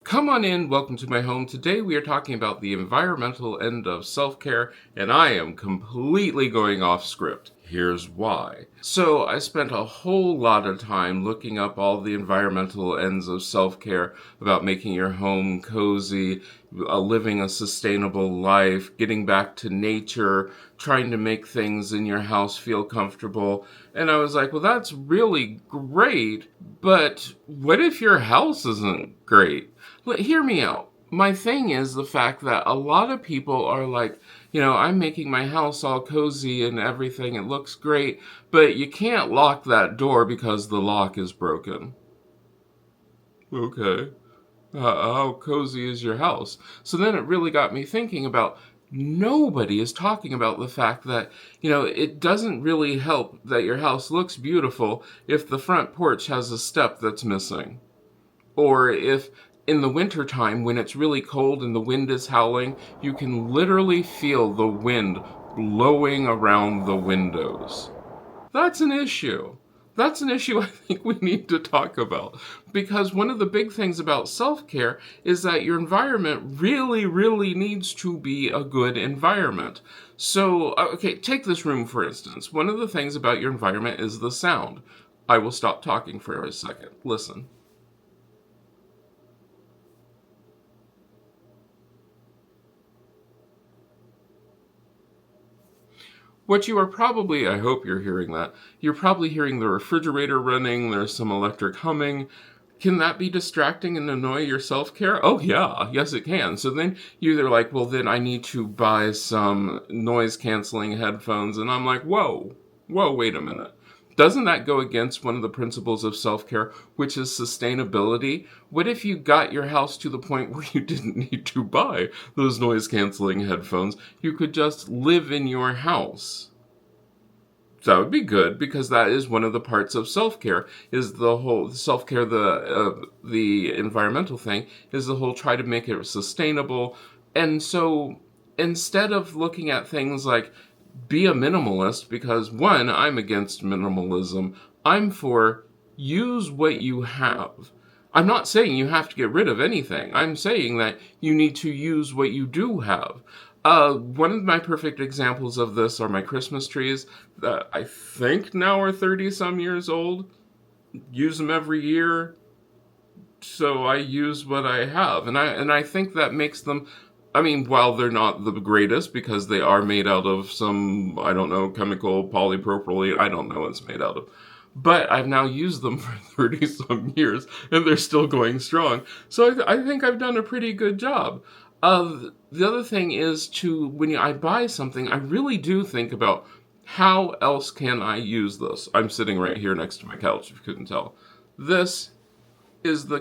Come on in, welcome to my home. Today we are talking about the environmental end of self-care, and I am completely going off script. Here's why. So I spent a whole lot of time looking up all the environmental ends of self-care about making your home cozy, living a sustainable life, getting back to nature, trying to make things in your house feel comfortable. And I was like, well, that's really great, but what if your house isn't great? Hear me out. My thing is the fact that a lot of people are like, I'm making my house all cozy and everything. It looks great, but you can't lock that door because the lock is broken. Okay. How cozy is your house? So then it really got me thinking about nobody is talking about the fact that, it doesn't really help that your house looks beautiful if the front porch has a step that's missing. Or if in the wintertime, when it's really cold and the wind is howling, you can literally feel the wind blowing around the windows. That's an issue. That's an issue I think we need to talk about. Because one of the big things about self-care is that your environment really, really needs to be a good environment. So, okay, take this room for instance. One of the things about your environment is the sound. I will stop talking for a second. Listen. What you are probably, I hope you're hearing that, you're probably hearing the refrigerator running, there's some electric humming. Can that be distracting and annoy your self-care? Oh yeah, yes it can. So then you're either like, well then I need to buy some noise-canceling headphones, and I'm like, whoa, wait a minute. Doesn't that go against one of the principles of self-care, which is sustainability? What if you got your house to the point where you didn't need to buy those noise-canceling headphones? You could just live in your house. That would be good, because that is one of the parts of self-care, is the whole self-care, the environmental thing, is the whole try to make it sustainable. And so instead of looking at things like, be a minimalist, because one, I'm against minimalism. I'm for use what you have. I'm not saying you have to get rid of anything. I'm saying that you need to use what you do have. One of my perfect examples of this are my Christmas trees that I think now are 30 some years old. Use them every year. So I use what I have. And I think that makes them, while they're not the greatest because they are made out of some, chemical polypropylene, I don't know what it's made out of. But I've now used them for 30 some years and they're still going strong. So I think I've done a pretty good job. The other thing is when I buy something, I really do think about how else can I use this. I'm sitting right here next to my couch, if you couldn't tell. This is the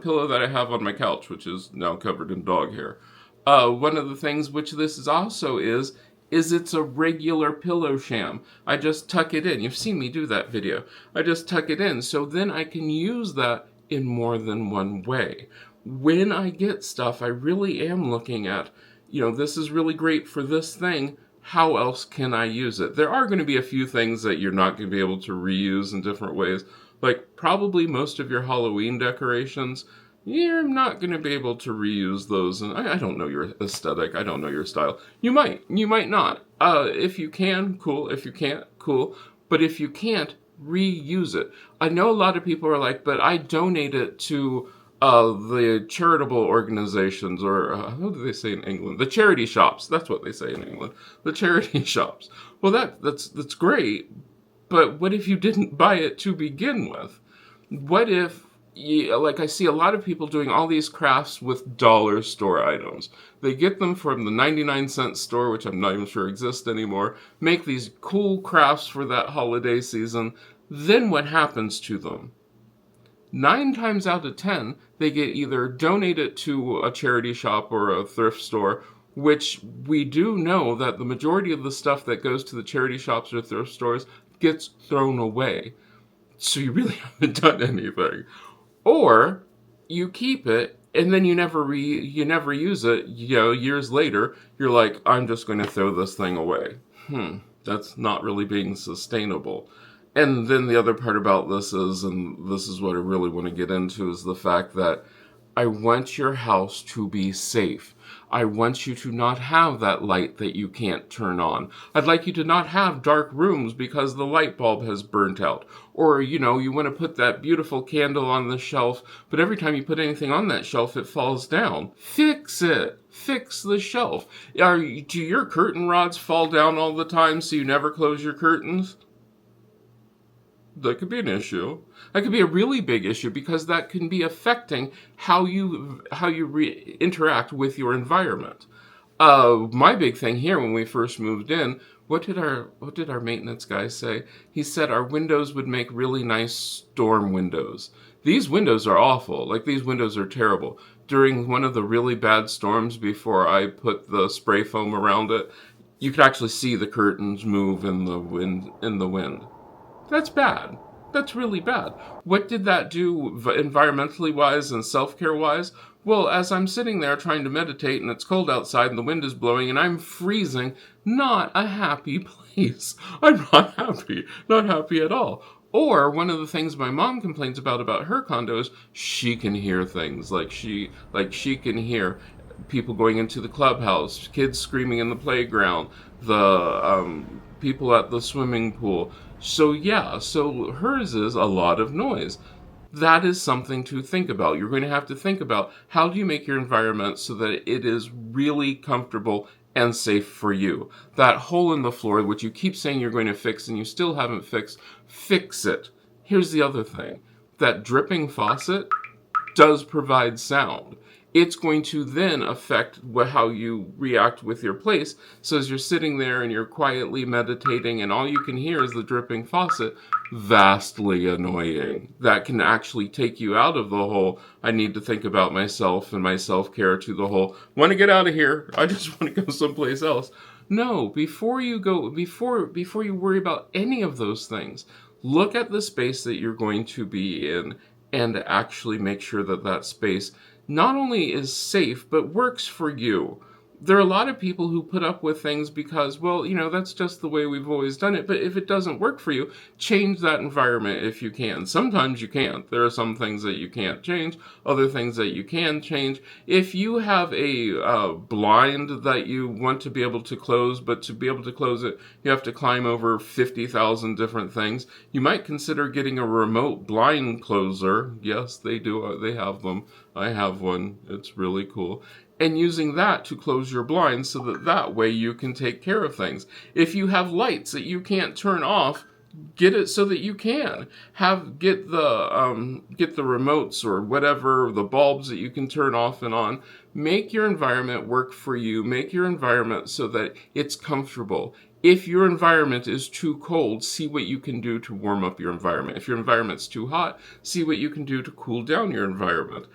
pillow that I have on my couch, which is now covered in dog hair. One of the things which this is also is it's a regular pillow sham. I just tuck it in. You've seen me do that video. I just tuck it in, so then I can use that in more than one way. When I get stuff, I really am looking at, this is really great for this thing. How else can I use it? There are going to be a few things that you're not going to be able to reuse in different ways. Like probably most of your Halloween decorations, you're not going to be able to reuse those. And I don't know your aesthetic. I don't know your style. You might not. If you can, cool. If you can't, cool. But if you can't, reuse it. I know a lot of people are like, but I donate it to the charitable organizations, or how do they say in England? The charity shops. That's what they say in England. The charity shops. Well, that's great. But what if you didn't buy it to begin with? What if, I see a lot of people doing all these crafts with dollar store items. They get them from the 99-cent store, which I'm not even sure exists anymore, make these cool crafts for that holiday season. Then what happens to them? 9 times out of 10, they get either donated to a charity shop or a thrift store, which we do know that the majority of the stuff that goes to the charity shops or thrift stores gets thrown away. So you really haven't done anything. Or you keep it and then you never use it. Years later, you're like, I'm just going to throw this thing away. That's not really being sustainable. And then the other part about this is, and this is what I really want to get into, is the fact that I want your house to be safe. I want you to not have that light that you can't turn on. I'd like you to not have dark rooms because the light bulb has burnt out. Or, you want to put that beautiful candle on the shelf, but every time you put anything on that shelf, it falls down. Fix it. Fix the shelf. Do your curtain rods fall down all the time so you never close your curtains? That could be an issue. That could be a really big issue because that can be affecting how you interact with your environment. My big thing here when we first moved in, what did our maintenance guy say? He said our windows would make really nice storm windows. These windows are awful. Like, these windows are terrible. During one of the really bad storms before I put the spray foam around it, you could actually see the curtains move in the wind. That's bad. That's really bad. What did that do environmentally wise and self-care wise? Well, as I'm sitting there trying to meditate and it's cold outside and the wind is blowing and I'm freezing, not a happy place. I'm not happy. Not happy at all. Or one of the things my mom complains about her condo is she can hear things. Like she can hear people going into the clubhouse, kids screaming in the playground, the people at the swimming pool. So hers is a lot of noise. That is something to think about. You're going to have to think about how do you make your environment so that it is really comfortable and safe for you. That hole in the floor, which you keep saying you're going to fix and you still haven't fixed, fix it. Here's the other thing. That dripping faucet does provide sound. It's going to then affect how you react with your place. So as you're sitting there and you're quietly meditating and all you can hear is the dripping faucet, vastly annoying. That can actually take you out of the whole, I need to think about myself and my self-care, to the whole, want to get out of here, I just want to go someplace else. No, before you worry about any of those things, look at the space that you're going to be in and actually make sure that that space not only is safe, but works for you. There are a lot of people who put up with things because, that's just the way we've always done it. But if it doesn't work for you, change that environment if you can. Sometimes you can't. There are some things that you can't change, other things that you can change. If you have a blind that you want to be able to close, but to be able to close it, you have to climb over 50,000 different things, you might consider getting a remote blind closer. Yes, they do. They have them. I have one. It's really cool. And using that to close your blinds so that way you can take care of things. If you have lights that you can't turn off, get it so that you can. Get the remotes or whatever, the bulbs that you can turn off and on. Make your environment work for you. Make your environment so that it's comfortable. If your environment is too cold, see what you can do to warm up your environment. If your environment's too hot, see what you can do to cool down your environment.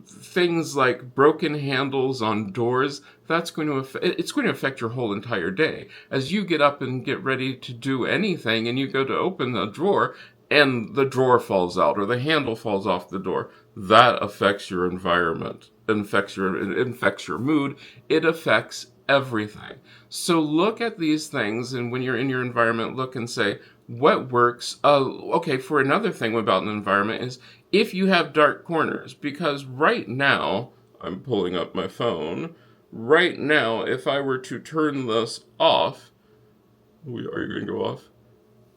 Things like broken handles on doors, it's going to affect your whole entire day. As you get up and get ready to do anything and you go to open the drawer and the drawer falls out or the handle falls off the door, that affects your environment, infects your mood, it affects everything. So look at these things, and when you're in your environment, look and say, what works? For another thing about an environment is if you have dark corners, because right now, I'm pulling up my phone, right now, if I were to turn this off, are you going to go off?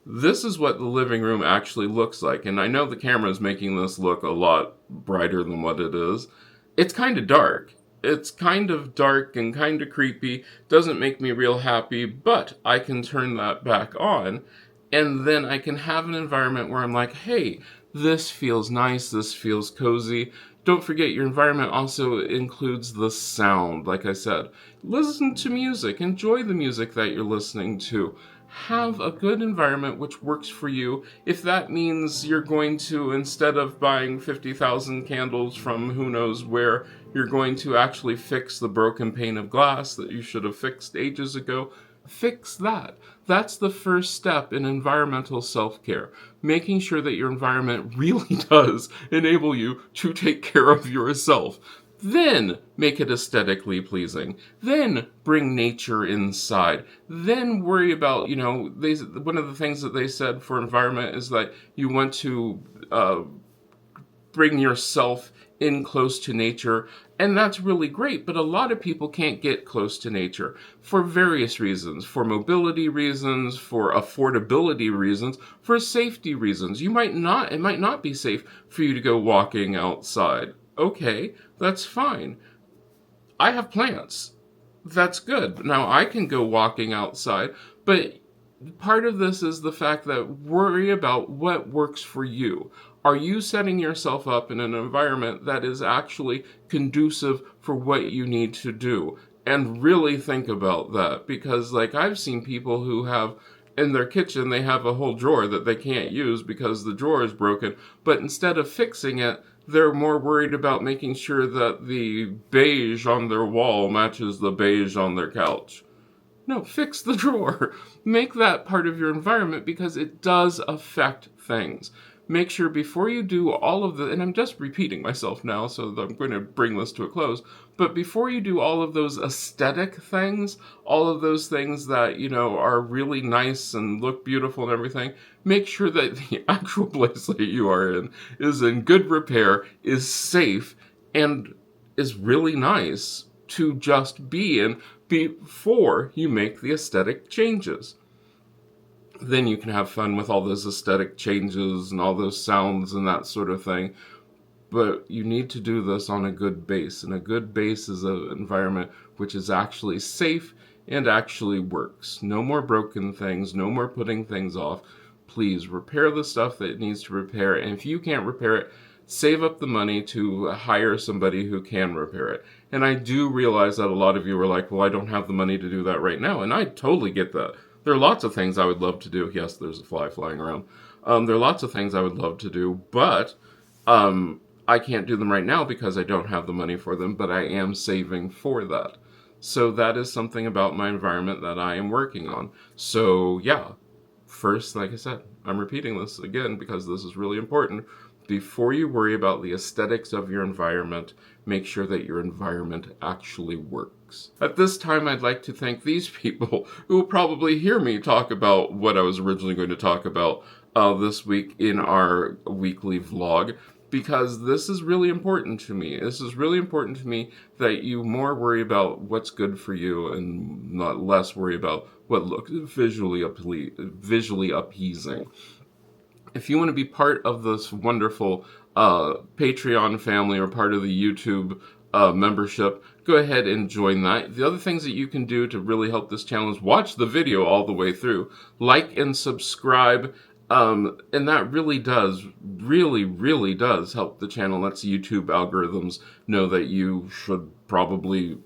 This is what the living room actually looks like, and I know the camera is making this look a lot brighter than what it is. It's kind of dark. It's kind of dark and kind of creepy, doesn't make me real happy, but I can turn that back on, and then I can have an environment where I'm like, hey, this feels nice, this feels cozy. Don't forget, your environment also includes the sound, like I said. Listen to music, enjoy the music that you're listening to. Have a good environment which works for you. If that means you're going to, instead of buying 50,000 candles from who knows where, you're going to actually fix the broken pane of glass that you should have fixed ages ago, fix that. That's the first step in environmental self-care. Making sure that your environment really does enable you to take care of yourself. Then make it aesthetically pleasing. Then bring nature inside. Then worry about, one of the things that they said for environment is that you want to bring yourself in close to nature, and that's really great. But a lot of people can't get close to nature for various reasons, for mobility reasons, for affordability reasons, for safety reasons. It might not be safe for you to go walking outside. Okay, that's fine. I have plants. That's good. Now I can go walking outside, but part of this is the fact that worry about what works for you. Are you setting yourself up in an environment that is actually conducive for what you need to do? And really think about that, because like I've seen people who have in their kitchen, they have a whole drawer that they can't use because the drawer is broken, but instead of fixing it, they're more worried about making sure that the beige on their wall matches the beige on their couch. No, fix the drawer. Make that part of your environment because it does affect things. Make sure before you do all of the, and I'm just repeating myself now, so I'm going to bring this to a close, but before you do all of those aesthetic things, all of those things that, are really nice and look beautiful and everything, make sure that the actual place that you are in is in good repair, is safe, and is really nice to just be in before you make the aesthetic changes. Then you can have fun with all those aesthetic changes and all those sounds and that sort of thing. But you need to do this on a good base. And a good base is an environment which is actually safe and actually works. No more broken things, no more putting things off. Please repair the stuff that it needs to repair. And if you can't repair it, save up the money to hire somebody who can repair it. And I do realize that a lot of you are like, well, I don't have the money to do that right now. And I totally get that. There are lots of things I would love to do. Yes, there's a fly flying around. There are lots of things I would love to do, but I can't do them right now because I don't have the money for them, but I am saving for that. So that is something about my environment that I am working on. So yeah, first, like I said, I'm repeating this again because this is really important. Before you worry about the aesthetics of your environment, make sure that your environment actually works. At this time, I'd like to thank these people who will probably hear me talk about what I was originally going to talk about this week in our weekly vlog, because this is really important to me. This is really important to me that you more worry about what's good for you and not less worry about what looks visually appeasing. If you want to be part of this wonderful Patreon family or part of the YouTube membership, go ahead and join that. The other things that you can do to really help this channel is watch the video all the way through, like and subscribe, and that really does help the channel. Lets YouTube algorithms know that you should probably,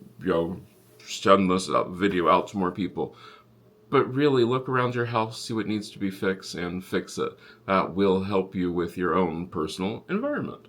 send this video out to more people. But really, look around your house, see what needs to be fixed, and fix it. That will help you with your own personal environment.